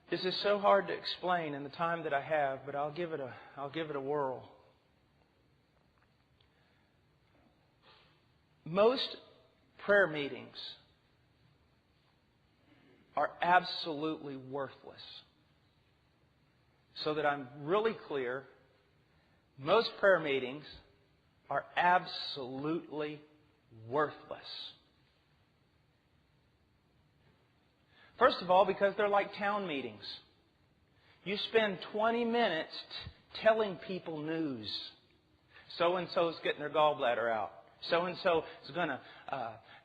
This is so hard to explain in the time that I have, but I'll give it a whirl. Most prayer meetings are absolutely worthless. So that I'm really clear, most prayer meetings are absolutely worthless. First of all, because they're like town meetings. You spend 20 minutes telling people news. So-and-so's getting their gallbladder out. So-and-so is going to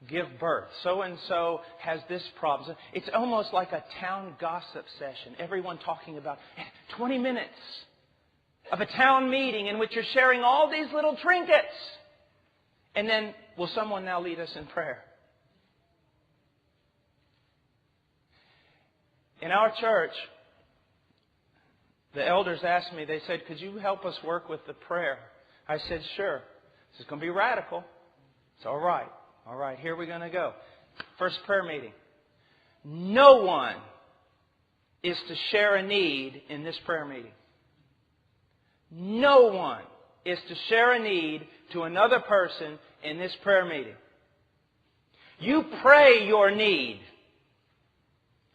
give birth. So-and-so has this problem. It's almost like a town gossip session. Everyone talking about 20 minutes of a town meeting in which you're sharing all these little trinkets. And then, will someone now lead us in prayer? In our church, the elders asked me, they said, could you help us work with the prayer? I said, sure. This is going to be radical. It's all right. All right, here we're going to go. First prayer meeting. No one is to share a need in this prayer meeting. No one is to share a need to another person in this prayer meeting. You pray your need.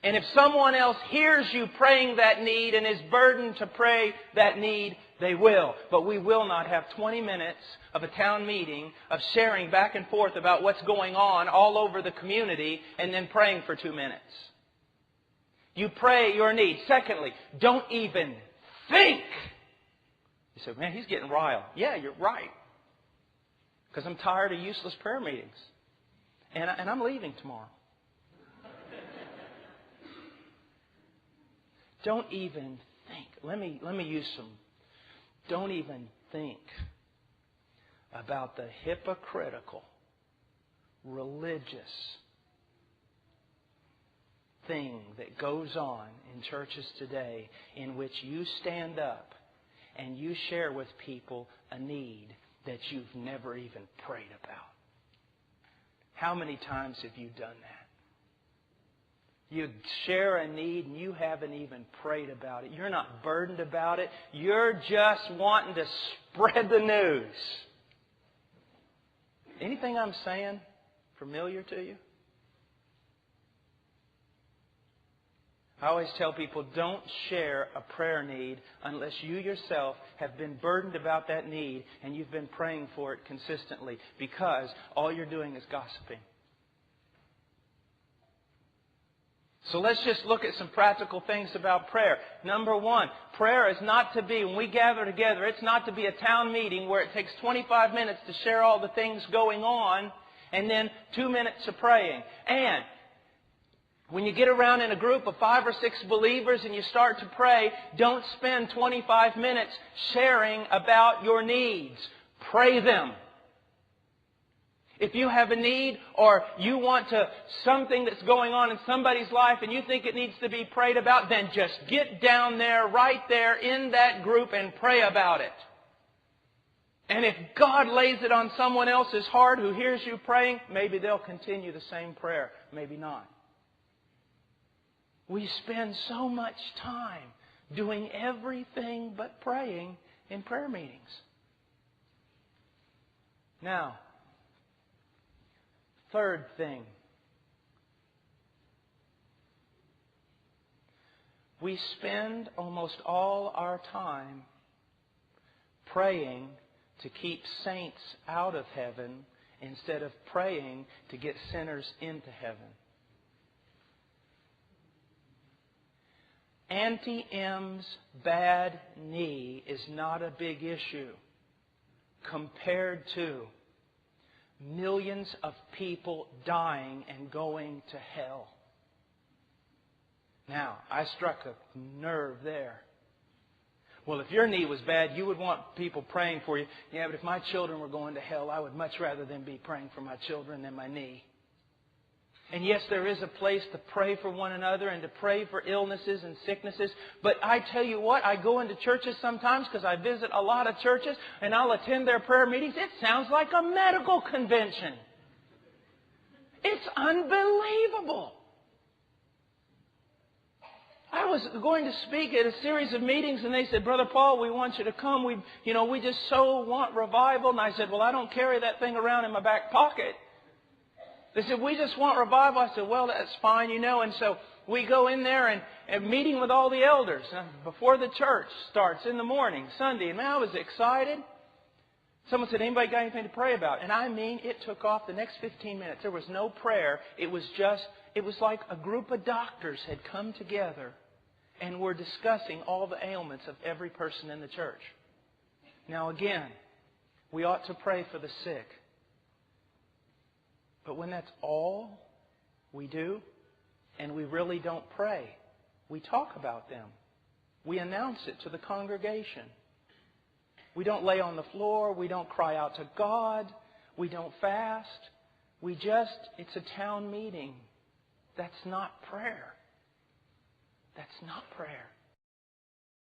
And if someone else hears you praying that need and is burdened to pray that need, they will. But we will not have 20 minutes of a town meeting of sharing back and forth about what's going on all over the community and then praying for 2 minutes. You pray your need. Secondly, don't even think. You say, man, he's getting riled. Yeah, you're right. Because I'm tired of useless prayer meetings. And I'm leaving tomorrow. Don't even think. Let me use some. Don't even think about the hypocritical, religious thing that goes on in churches today in which you stand up and you share with people a need that you've never even prayed about. How many times have you done that? You share a need and you haven't even prayed about it. You're not burdened about it. You're just wanting to spread the news. Anything I'm saying familiar to you? I always tell people, don't share a prayer need unless you yourself have been burdened about that need and you've been praying for it consistently, because all you're doing is gossiping. So let's just look at some practical things about prayer. Number one, prayer is not to be, when we gather together, it's not to be a town meeting where it takes 25 minutes to share all the things going on and then 2 minutes of praying. And when you get around in a group of 5 or 6 believers and you start to pray, don't spend 25 minutes sharing about your needs. Pray them. If you have a need or you want something that's going on in somebody's life and you think it needs to be prayed about, then just get down there, right there in that group and pray about it. And if God lays it on someone else's heart who hears you praying, maybe they'll continue the same prayer. Maybe not. We spend so much time doing everything but praying in prayer meetings. Now, third thing. We spend almost all our time praying to keep saints out of heaven instead of praying to get sinners into heaven. Auntie M's bad knee is not a big issue compared to millions of people dying and going to hell. Now, I struck a nerve there. Well, if your knee was bad, you would want people praying for you. Yeah, but if my children were going to hell, I would much rather them be praying for my children than my knee. And yes, there is a place to pray for one another and to pray for illnesses and sicknesses. But I tell you what, I go into churches sometimes because I visit a lot of churches and I'll attend their prayer meetings. It sounds like a medical convention. It's unbelievable. I was going to speak at a series of meetings, and they said, Brother Paul, we want you to come. We just so want revival. And I said, well, I don't carry that thing around in my back pocket. They said, we just want revival. I said, well, that's fine, And so we go in there and meeting with all the elders before the church starts in the morning, Sunday. And man, I was excited. Someone said, anybody got anything to pray about? And I mean, it took off the next 15 minutes. There was no prayer. It was like a group of doctors had come together and were discussing all the ailments of every person in the church. Now again, we ought to pray for the sick. But when that's all we do, and we really don't pray, we talk about them. We announce it to the congregation. We don't lay on the floor. We don't cry out to God. We don't fast. It's a town meeting. That's not prayer. That's not prayer.